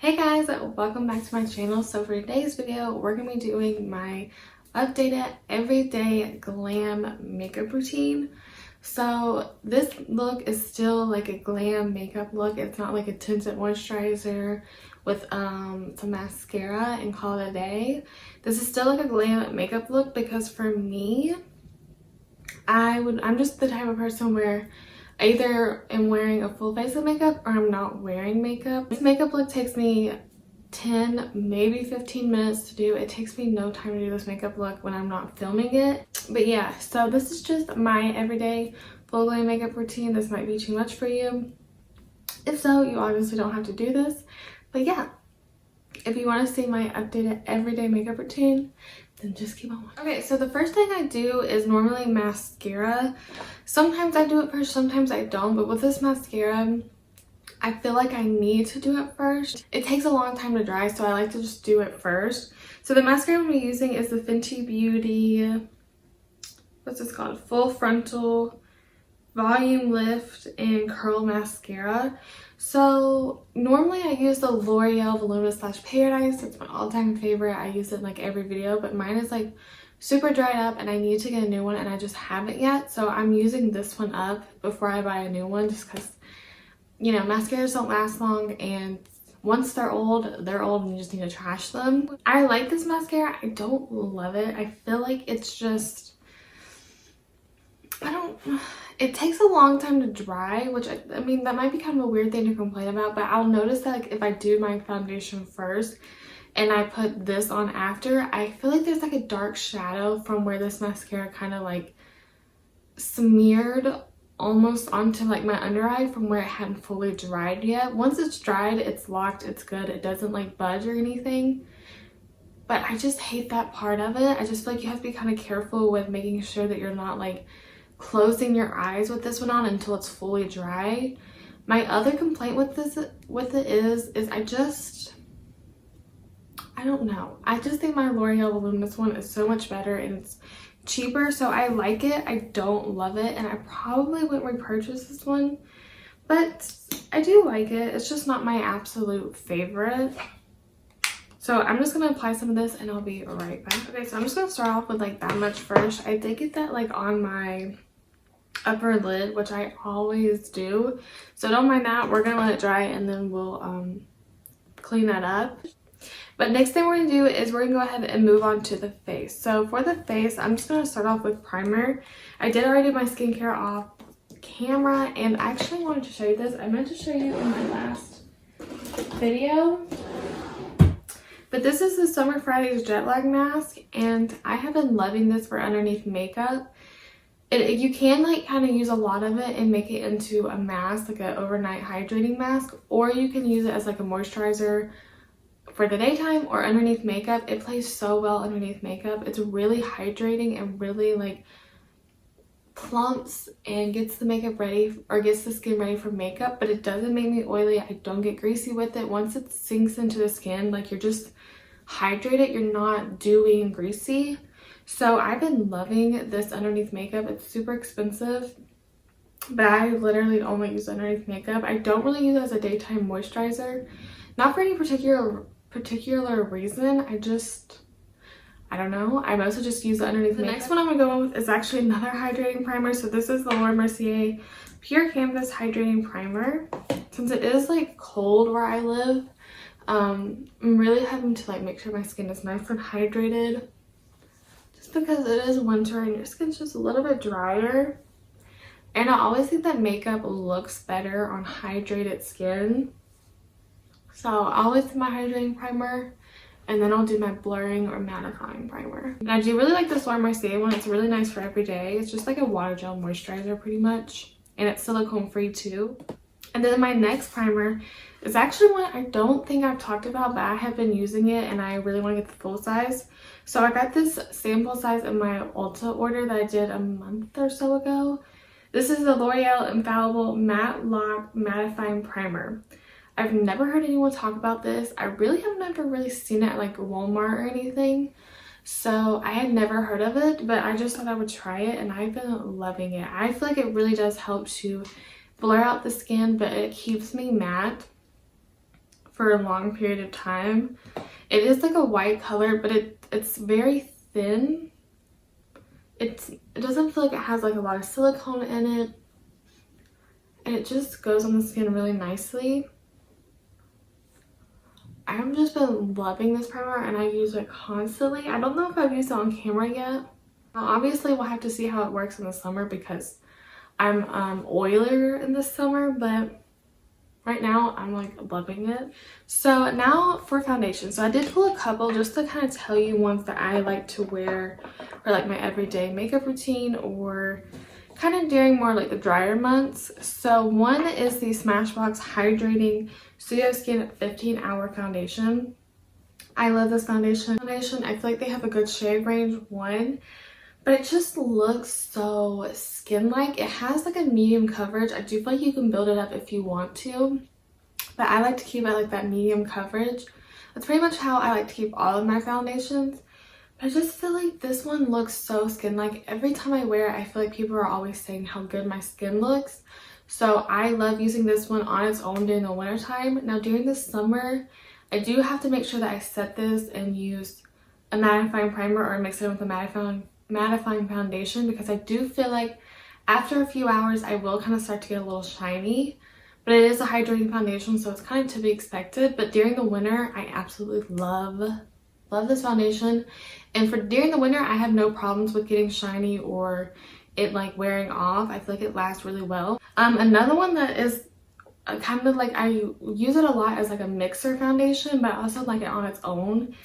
Hey guys, welcome back to my channel. So for today's video, we're going to be doing my updated everyday glam makeup routine. So this look is still like a glam makeup look. It's not like a tinted moisturizer with some mascara and call it a day. This is still like a glam makeup look because for me, I'm just the type of person where I either am wearing a full face of makeup or I'm not wearing makeup. This makeup look takes me 10, maybe 15 minutes to do. It takes me no time to do this makeup look when I'm not filming it. But yeah, so this is just my everyday full glam makeup routine. This might be too much for you. If so, you obviously don't have to do this. But yeah, if you want to see my updated everyday makeup routine, then just keep on watching. Okay, so the first thing I do is normally mascara. Sometimes I do it first, sometimes I don't, but with this mascara, I feel like I need to do it first. It takes a long time to dry, so I like to just do it first. So the mascara I'm using is the Fenty Beauty, what's this called? Full Frontal Volume Lift and Curl Mascara. So normally I use the L'Oreal Voluminous / Paradise. It's my all-time favorite. I use it in like every video, but mine is like super dried up and I need to get a new one and I just haven't yet. So I'm using this one up before I buy a new one just because, you know, mascaras don't last long and once they're old and you just need to trash them. I like this mascara. I don't love it. I feel like it's just, it takes a long time to dry, which I mean that might be kind of a weird thing to complain about, but I'll notice that like if I do my foundation first and I put this on after, I feel like there's like a dark shadow from where this mascara kind of like smeared almost onto like my under eye from where it hadn't fully dried yet. Once it's dried, it's locked, it's good, it doesn't like budge or anything. But I just hate that part of it. I just feel like you have to be kind of careful with making sure that you're not like closing your eyes with this one on until it's fully dry. My other complaint with it is I don't know. I just think my L'Oreal Voluminous one is so much better and it's cheaper, so I like it. I don't love it and I probably wouldn't repurchase this one, but I do like it. It's just not my absolute favorite. So I'm just gonna apply some of this and I'll be right back. Okay, so I'm just gonna start off with like that much first. I did get that like on my upper lid, which I always do, so don't mind that. We're gonna let it dry and then we'll clean that up. But next thing we're gonna do is we're gonna go ahead and move on to the face. So for the face, I'm just gonna start off with primer. I did already do my skincare off camera and I actually wanted to show you this. I meant to show you in my last video, but this is the Summer Fridays Jet Lag Mask and I have been loving this for underneath makeup. You can like kind of use a lot of it and make it into a mask, like an overnight hydrating mask, or you can use it as like a moisturizer for the daytime or underneath makeup. It plays so well underneath makeup. It's really hydrating and really like plumps and gets the makeup ready or gets the skin ready for makeup, but it doesn't make me oily. I don't get greasy with it. Once it sinks into the skin, like you're just hydrated, you're not dewy and greasy. So I've been loving this underneath makeup. It's super expensive, but I literally only use underneath makeup. I don't really use it as a daytime moisturizer, not for any particular reason. I don't know. I mostly just use it underneath makeup. The next one I'm gonna go on with is actually another hydrating primer. So this is the Laura Mercier Pure Canvas Hydrating Primer. Since it is like cold where I live, I'm really having to like make sure my skin is nice and hydrated, just because it is winter and your skin's just a little bit drier. And I always think that makeup looks better on hydrated skin. So I always do my hydrating primer and then I'll do my blurring or mattifying primer. And I do really like this Laura Mercier one. It's really nice for every day. It's just like a water gel moisturizer pretty much. And it's silicone free too. And then my next primer is actually one I don't think I've talked about, but I have been using it and I really want to get the full size. So I got this sample size in my Ulta order that I did a month or so ago. This is the L'Oreal Infallible Matte Lock Mattifying Primer. I've never heard anyone talk about this. I really have never really seen it at like Walmart or anything. So I had never heard of it, but I just thought I would try it and I've been loving it. I feel like it really does help to blur out the skin, but it keeps me matte for a long period of time. It is like a white color, but it's very thin. It doesn't feel like it has like a lot of silicone in it, and it just goes on the skin really nicely. I've just been loving this primer and I use it constantly. I don't know if I've used it on camera yet. Now, obviously we'll have to see how it works in the summer because I'm oilier in the summer, but right now I'm like loving it. So now for foundation. So I did pull a couple just to kind of tell you ones that I like to wear for like my everyday makeup routine or kind of during more like the drier months. So one is the Smashbox Hydrating Studio Skin 15-Hour Foundation. I love this foundation. I feel like they have a good shade range, one, but it just looks so skin-like. It has like a medium coverage. I do feel like you can build it up if you want to, but I like to keep it like that medium coverage. That's pretty much how I like to keep all of my foundations. But I just feel like this one looks so skin-like. Every time I wear it, I feel like people are always saying how good my skin looks. So I love using this one on its own during the winter time. Now during the summer, I do have to make sure that I set this and use a mattifying primer or mix it with a mattifying foundation, because I do feel like after a few hours I will kind of start to get a little shiny. But it is a hydrating foundation, so it's kind of to be expected. But during the winter, I absolutely love this foundation. And for during the winter, I have no problems with getting shiny or it like wearing off. I feel like it lasts really well. Another one that is kind of like, I use it a lot as like a mixer foundation, but I also like it on its own,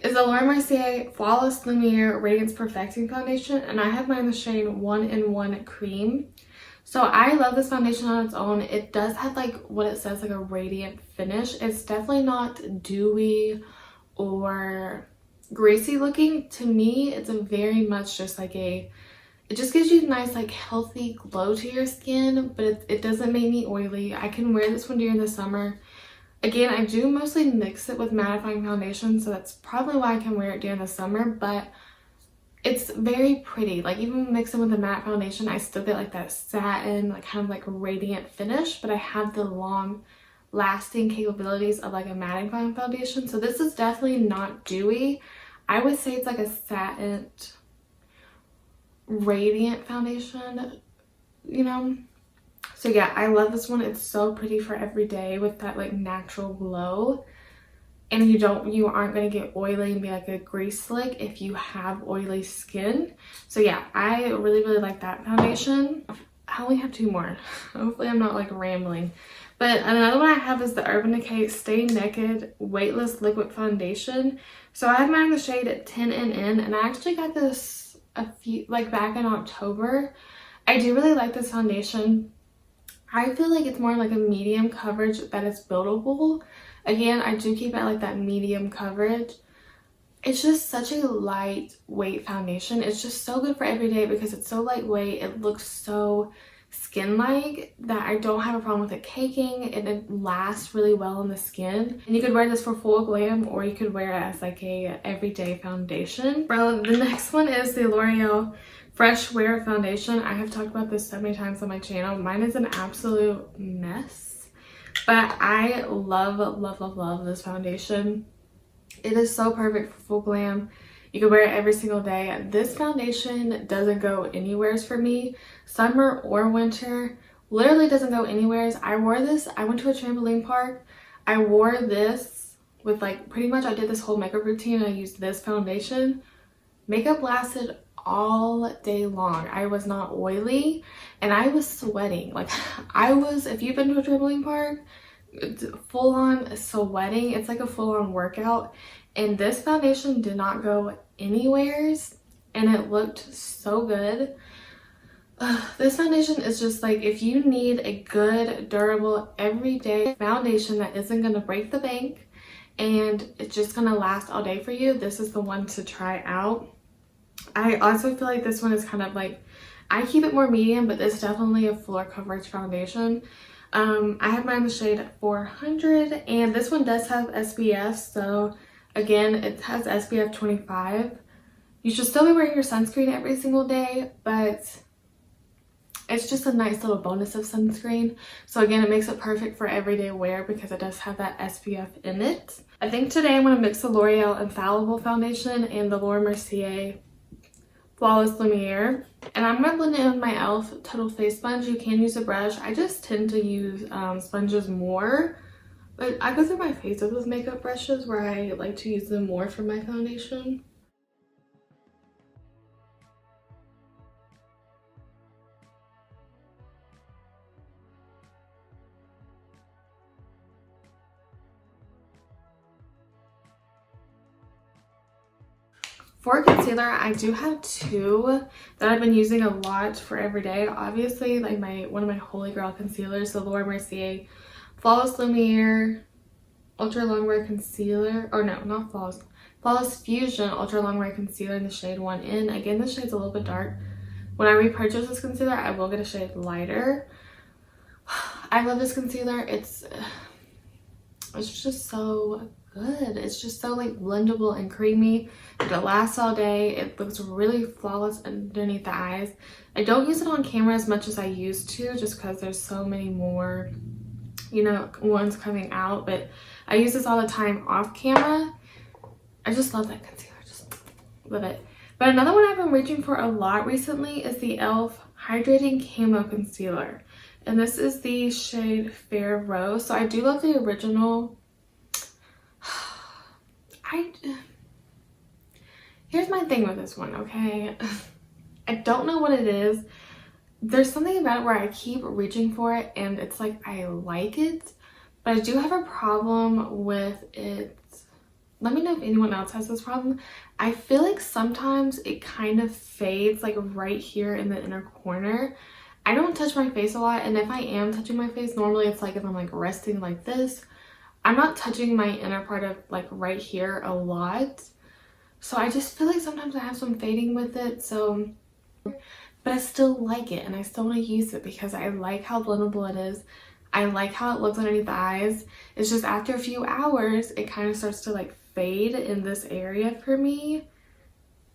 is the Laura Mercier Flawless Lumiere Radiance Perfecting Foundation, and I have mine in the shade 1-in-1 Cream. So I love this foundation on its own. It does have like what it says, like a radiant finish. It's definitely not dewy or greasy looking. To me, it's a very much just like it just gives you a nice like healthy glow to your skin, but it doesn't make me oily. I can wear this one during the summer. Again, I do mostly mix it with mattifying foundation, so that's probably why I can wear it during the summer, but it's very pretty. Like even mixing with a matte foundation, I still get like that satin, like kind of like radiant finish, but I have the long lasting capabilities of like a mattifying foundation. So this is definitely not dewy. I would say it's like a satin radiant foundation, you know. So yeah, I love this one. It's so pretty for every day with that like natural glow, and you aren't going to get oily and be like a grease slick if you have oily skin. So yeah, I really like that foundation. I only have two more. Hopefully I'm not like rambling. But another one I have is the Urban Decay Stay Naked Weightless Liquid Foundation. So I have mine in the shade 10NN, and I actually got this a few like back in October. I do really like this foundation. I feel like it's more like a medium coverage that is buildable. Again, I do keep it like that medium coverage. It's just such a lightweight foundation. It's just so good for every day because it's so lightweight. It looks so skin-like that I don't have a problem with it caking, and it lasts really well on the skin. And you could wear this for full glam, or you could wear it as like a everyday foundation. Bro, the next one is the L'Oreal Fresh Wear Foundation. I have talked about this so many times on my channel. Mine is an absolute mess, but I love this foundation. It is so perfect for full glam. You can wear it every single day. This foundation doesn't go anywheres for me, summer or winter. Literally doesn't go anywheres. I wore this, I went to a trampoline park. I wore this with like pretty much, I did this whole makeup routine. I used this foundation. Makeup lasted all day long. I was not oily and I was sweating. Like if you've been to a trampoline park, it's full on sweating. It's like a full-on workout, and this foundation did not go anywheres and it looked so good. This foundation is just like, if you need a good, durable, everyday foundation that isn't going to break the bank and it's just going to last all day for you, this is the one to try out. I also feel like this one is kind of like, I keep it more medium, but this is definitely a fuller coverage foundation. I have mine in the shade 400, and this one does have SPF, so again, it has SPF 25. You should still be wearing your sunscreen every single day, but it's just a nice little bonus of sunscreen. So again, it makes it perfect for everyday wear because it does have that SPF in it. I think today I'm going to mix the L'Oreal Infallible Foundation and the Laura Mercier Flawless Lumiere. And I'm going to blend it in with my e.l.f. Total Face Sponge. You can use a brush. I just tend to use sponges more. But I go through my phases with makeup brushes where I like to use them more for my foundation. For concealer, I do have two that I've been using a lot for every day. Obviously, like one of my holy grail concealers, the Laura Mercier Flawless Lumiere Ultra Longwear Concealer, or no, not Flawless, Flawless Fusion Ultra Longwear Concealer in the shade 1N. Again, the shade's a little bit dark. When I repurchase this concealer, I will get a shade lighter. I love this concealer. It's just so good. It's just so like blendable and creamy. It lasts all day. It looks really flawless underneath the eyes. I don't use it on camera as much as I used to, just because there's so many more, you know, ones coming out. But I use this all the time off camera. I just love that concealer. Just love it. But another one I've been reaching for a lot recently is the e.l.f. Hydrating Camo Concealer. And this is the shade Fair Rose. So I do love the original. Here's my thing with this one, okay? I don't know what it is. There's something about it where I keep reaching for it and it's like I like it, but I do have a problem with it. Let me know if anyone else has this problem. I feel like sometimes it kind of fades like right here in the inner corner. I don't touch my face a lot, and if I am touching my face, normally it's like if I'm like resting like this. I'm not touching my inner part of like right here a lot. So I just feel like sometimes I have some fading with it. So, but I still like it and I still want to use it because I like how blendable it is. I like how it looks underneath the eyes. It's just after a few hours, it kind of starts to like fade in this area for me.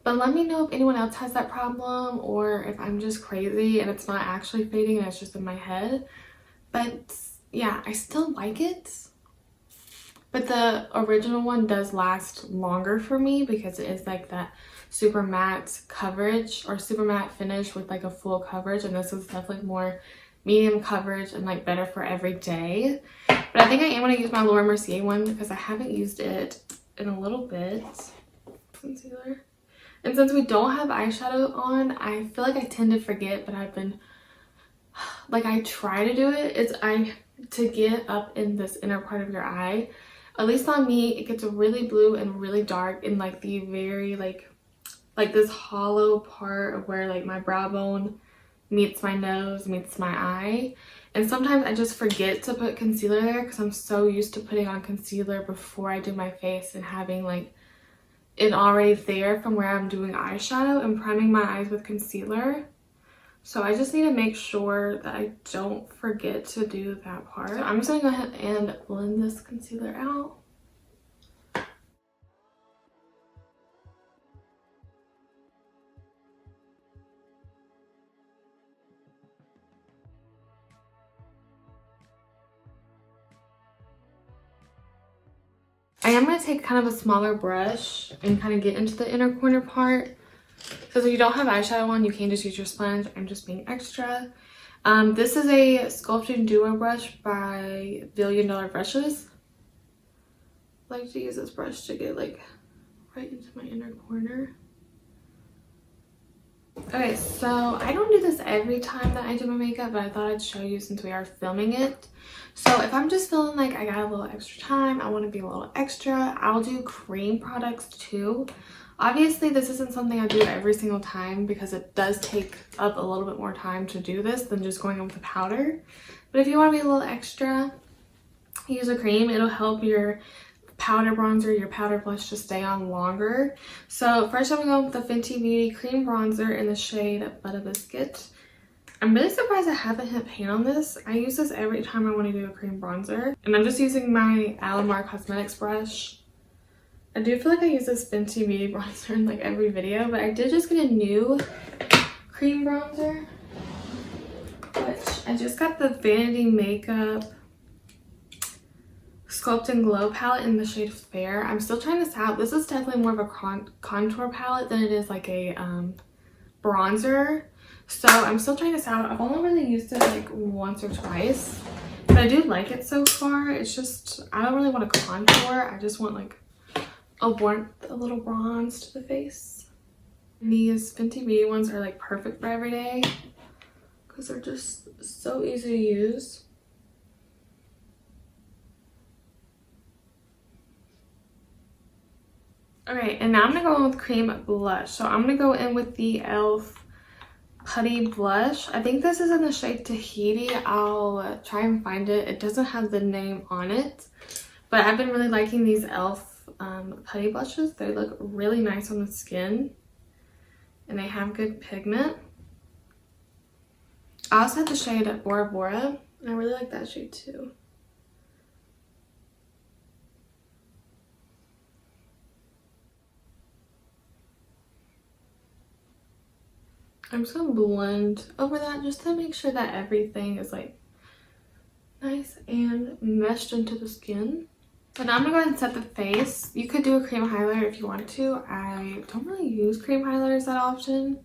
But let me know if anyone else has that problem or if I'm just crazy and it's not actually fading and it's just in my head. But yeah, I still like it. But the original one does last longer for me because it is like that super matte coverage or super matte finish with like a full coverage, and this is definitely more medium coverage and like better for every day. But I think I am going to use my Laura Mercier one because I haven't used it in a little bit. Concealer. And since we don't have eyeshadow on, I feel like I tend to forget, but I've been like, I try to do it. To get up in this inner part of your eye. At least on me, it gets really blue and really dark in like the very like this hollow part of where like my brow bone meets my nose, meets my eye. And sometimes I just forget to put concealer there because I'm so used to putting on concealer before I do my face and having like it already there from where I'm doing eyeshadow and priming my eyes with concealer. So I just need to make sure that I don't forget to do that part. So I'm just going to go ahead and blend this concealer out. I am going to take kind of a smaller brush and kind of get into the inner corner part. Because if you don't have eyeshadow on, you can just use your sponge. I'm just being extra. This is a Sculpting Duo brush by Billion Dollar Brushes. I like to use this brush to get like right into my inner corner. Okay, so I don't do this every time that I do my makeup, but I thought I'd show you since we are filming it. So if I'm just feeling like I got a little extra time, I want to be a little extra, I'll do cream products too. Obviously, this isn't something I do every single time because it does take up a little bit more time to do this than just going in with a powder. But if you want to be a little extra, use a cream. It'll help your powder bronzer, your powder blush to stay on longer. So first I'm going with the Fenty Beauty Cream Bronzer in the shade Butter Biscuit. I'm really surprised I haven't hit pan on this. I use this every time I want to do a cream bronzer. And I'm just using my Alamar Cosmetics brush. I do feel like I use this Fenty Beauty bronzer in like every video, but I did just get a new cream bronzer. I just got the Vanity Makeup Sculpt and Glow palette in the shade Fair. I'm still trying this out. This is definitely more of a contour palette than it is like a bronzer. So I'm still trying this out. I've only really used it like once or twice, but I do like it so far. It's just, I don't really want a contour. I just want like a little bronze to the face. And these Fenty Beauty ones are like perfect for every day because they're just so easy to use. Alright, and now I'm going to go in with cream blush. So I'm going to go in with the e.l.f. Putty Blush. I think this is in the shade Tahiti. I'll try and find it. It doesn't have the name on it. But I've been really liking these e.l.f. Putty Blushes. They look really nice on the skin. And they have good pigment. I also have the shade Bora Bora. And I really like that shade too. I'm just gonna blend over that just to make sure that everything is like nice and meshed into the skin. So now I'm gonna go ahead and set the face. You could do a cream highlighter if you want to. I don't really use cream highlighters that often.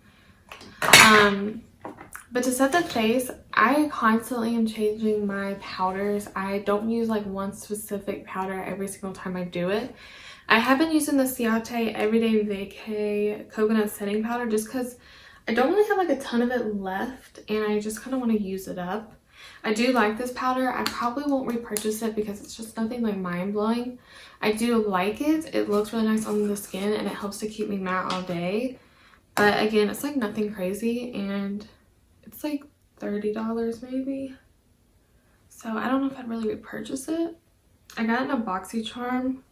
But to set the face, I constantly am changing my powders. I don't use like one specific powder every single time I do it. I have been using the Ciate Everyday Vacay Coconut Setting Powder just because I don't really have like a ton of it left and I just kind of want to use it up. I do like this powder. I probably won't repurchase it because it's just nothing like mind-blowing. I do like it. It looks really nice on the skin and it helps to keep me matte all day. But again, it's like nothing crazy and it's like $30 maybe. So I don't know if I'd really repurchase it. I got it in a BoxyCharm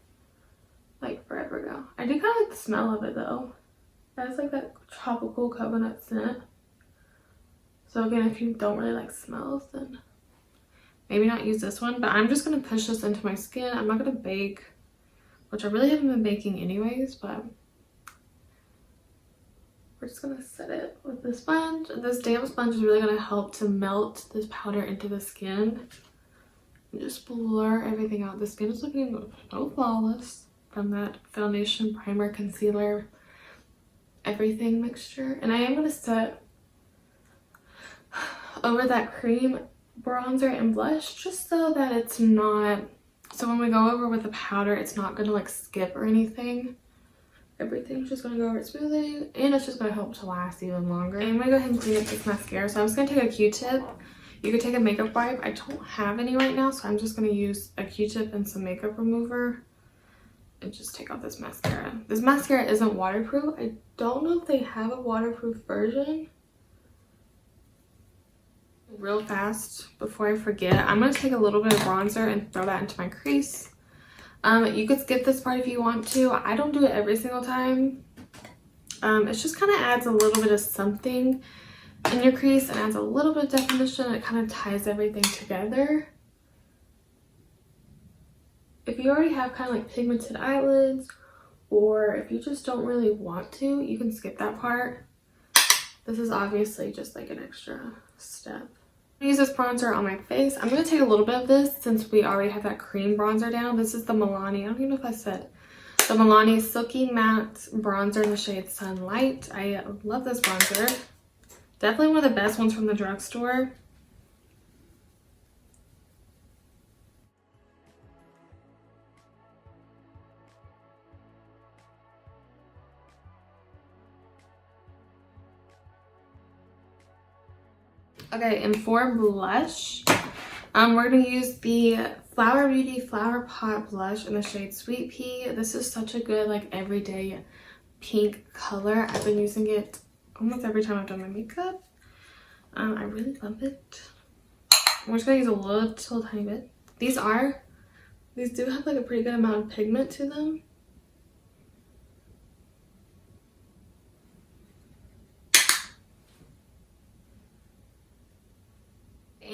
like forever ago. I do kind of like the smell of it though. It has like that tropical coconut scent. So again, if you don't really like smells, then maybe not use this one. But I'm just going to push this into my skin. I'm not going to bake, which I really haven't been baking anyways, but we're just going to set it with this sponge. This damp sponge is really going to help to melt this powder into the skin and just blur everything out. The skin is looking so flawless from that foundation, primer, concealer, everything mixture. And I am going to set over that cream bronzer and blush just so that it's not, so when we go over with the powder, it's not going to like skip or anything. Everything's just going to go over smoothly and it's just going to help to last even longer. And I'm going to go ahead and clean up this mascara. So I'm just going to take a Q-tip. You could take a makeup wipe. I don't have any right now, so I'm just going to use a Q-tip and some makeup remover and just take off this mascara. This mascara isn't waterproof. I don't know if they have a waterproof version. Real fast before I forget, I'm going to take a little bit of bronzer and throw that into my crease. You could skip this part if you want to. I don't do it every single time. It just kind of adds a little bit of something in your crease and adds a little bit of definition. It kind of ties everything together. If you already have kind of like pigmented eyelids, or if you just don't really want to, you can skip that part. This is obviously just like an extra step. I'm going to use this bronzer on my face. I'm going to take a little bit of this since we already have that cream bronzer down. This is the Milani, I don't even know if I said, the Milani Silky Matte Bronzer in the shade Sunlight. I love this bronzer. Definitely one of the best ones from the drugstore. Okay, and for blush, we're going to use the Flower Beauty Flower Pot Blush in the shade Sweet Pea. This is such a good, like, everyday pink color. I've been using it almost every time I've done my makeup. I really love it. I'm just going to use a little tiny bit. These do have, like, a pretty good amount of pigment to them.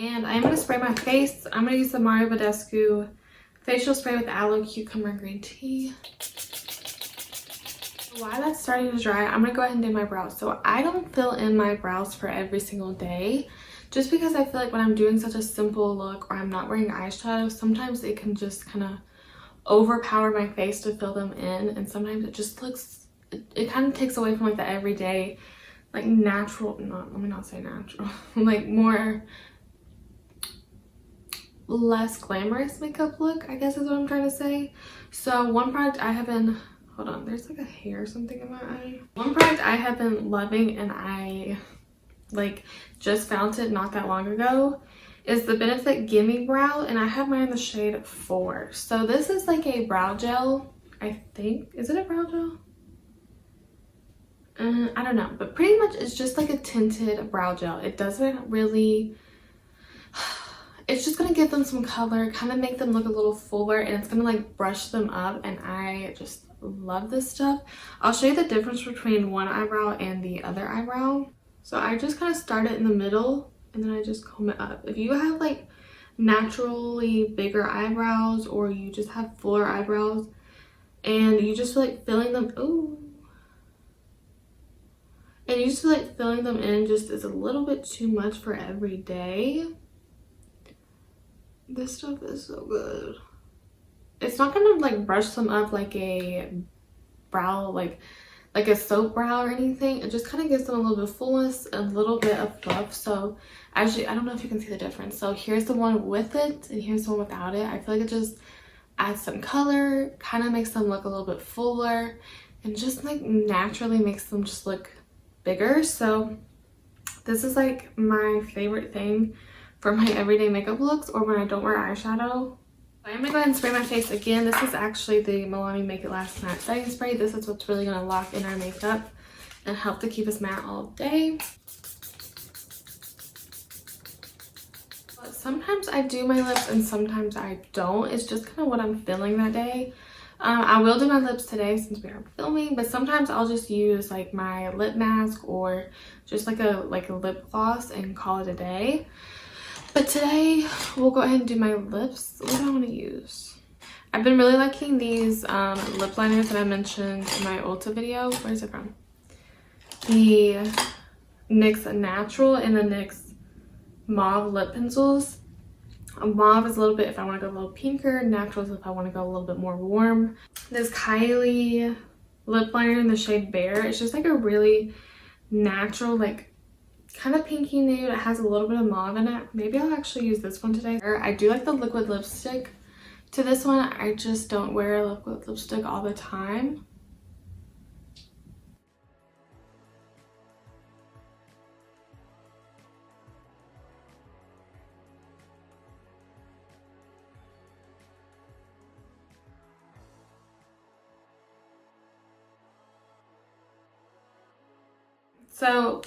And I'm going to spray my face. I'm going to use the Mario Badescu facial spray with aloe, cucumber, and green tea. While that's starting to dry, I'm going to go ahead and do my brows. So I don't fill in my brows for every single day. just because I feel like when I'm doing such a simple look or I'm not wearing eyeshadow, sometimes it can just kind of overpower my face to fill them in, and sometimes it just looks, it kind of takes away from like the everyday, like natural, not, let me not say natural, like more less glamorous makeup look, I guess is what I'm trying to say. So one product I have been, hold on, there's like a hair or something in my eye. One product I have been loving, and I like just found it not that long ago, is the Benefit Gimme Brow, and I have mine in the shade 4. So this is like a brow gel, I think. Is it a brow gel? I don't know, but pretty much it's just like a tinted brow gel. It doesn't really, it's just gonna give them some color, kind of make them look a little fuller, and it's gonna like brush them up, and I just love this stuff. I'll show you the difference between one eyebrow and the other eyebrow. So I just kind of start it in the middle, and then I just comb it up. If you have like naturally bigger eyebrows, or you just have fuller eyebrows and you just feel like filling them, and you just feel like filling them in just is a little bit too much for every day, this stuff is so good. It's not gonna like brush them up like a brow, like a soap brow or anything. It just kind of gives them a little bit of fullness, a little bit of fluff. So actually, I don't know if you can see the difference. So here's the one with it, and here's the one without it. I feel like it just adds some color, kind of makes them look a little bit fuller, and just like naturally makes them just look bigger. So this is like my favorite thing for my everyday makeup looks, or when I don't wear eyeshadow. I'm gonna go ahead and spray my face again. This is actually the Milani Make It Last Matte Setting Spray. This is what's really gonna lock in our makeup and help to keep us matte all day. But sometimes I do my lips and sometimes I don't. It's just kind of what I'm feeling that day. I will do my lips today since we are filming, but sometimes I'll just use like my lip mask or just like a lip gloss and call it a day. But today we'll go ahead and do my lips. What do I want to use? I've been really liking these lip liners that I mentioned in my Ulta video. Where's it from? The NYX Natural and the NYX Mauve lip pencils. Mauve is a little bit if I want to go a little pinker. Natural is if I want to go a little bit more warm. This Kylie lip liner in the shade Bare. It's just like a really natural, like kind of pinky nude. It has a little bit of mauve in it. Maybe I'll actually use this one today. I do like the liquid lipstick to this one. I just don't wear liquid lipstick all the time. So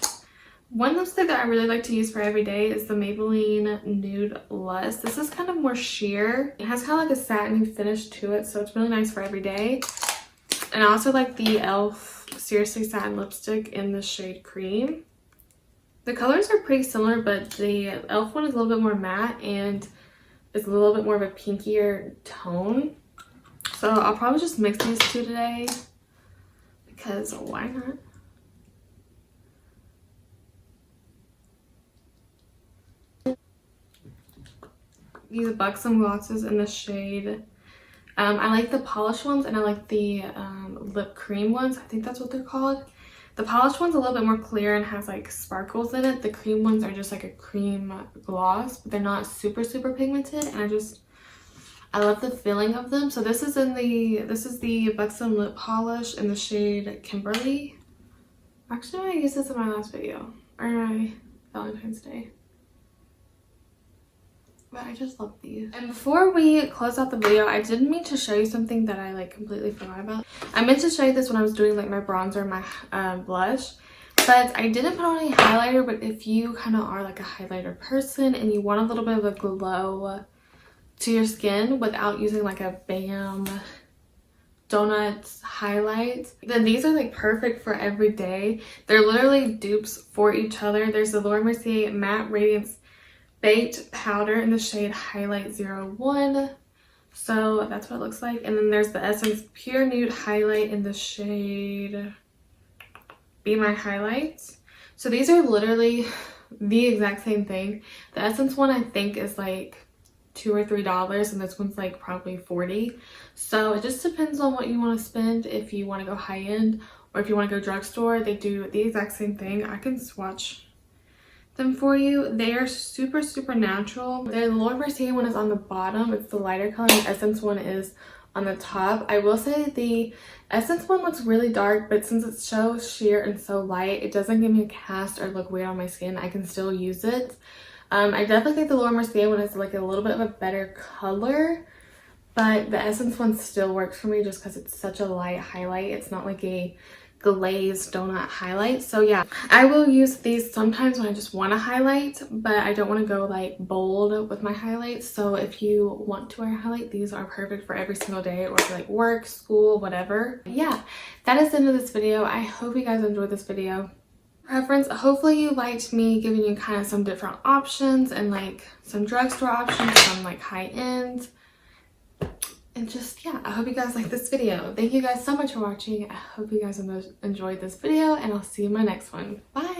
one lipstick that I really like to use for every day is the Maybelline Nude Lust. This is kind of more sheer. It has kind of like a satiny finish to it, so it's really nice for every day. And I also like the e.l.f. Seriously Satin Lipstick in the shade Cream. The colors are pretty similar, but the e.l.f. one is a little bit more matte and it's a little bit more of a pinkier tone. So I'll probably just mix these two today because why not? These Buxom glosses in the shade. I like the polished ones and I like the lip cream ones. I think that's what they're called. The polished one's a little bit more clear and has like sparkles in it. The cream ones are just like a cream gloss, but they're not super pigmented, and I love the feeling of them. So this is the Buxom lip polish in the shade Kimberly. Actually, I used this in my last video, or my Valentine's Day. But I just love these. And before we close out the video, I did mean to show you something that I like completely forgot about. I meant to show you this when I was doing like my bronzer and my blush, but I didn't put on any highlighter. But if you kind of are like a highlighter person and you want a little bit of a glow to your skin without using like a Bam Donuts highlight, then these are like perfect for every day. They're literally dupes for each other. There's the Laura Mercier Matte Radiance Baked Powder in the shade Highlight 01. So that's what it looks like. And then there's the Essence Pure Nude Highlight in the shade Be My Highlights. So these are literally the exact same thing. The Essence one I think is like $2 or $3 and this one's like probably 40. So it just depends on what you want to spend. If you want to go high end or if you want to go drugstore, they do the exact same thing. I can swatch them for you. They are super, super natural. The Lowe Mercier one is on the bottom. It's the lighter color. The Essence one is on the top. I will say the Essence one looks really dark, but since it's so sheer and so light, it doesn't give me a cast or look weird on my skin. I can still use it. I definitely think the Lowe Mercier one is like a little bit of a better color, but the Essence one still works for me just because it's such a light highlight. It's not like a glazed donut highlight. So yeah, I will use these sometimes when I just want to highlight, but I don't want to go like bold with my highlights. So if you want to wear a highlight, these are perfect for every single day or for like work, school, whatever. Yeah, that is the end of this video. I hope you guys enjoyed this video. Preference, hopefully you liked me giving you kind of some different options and like some drugstore options, some like high end. And just, yeah, I hope you guys like this video. Thank you guys so much for watching. I hope you guys enjoyed this video, and I'll see you in my next one. Bye!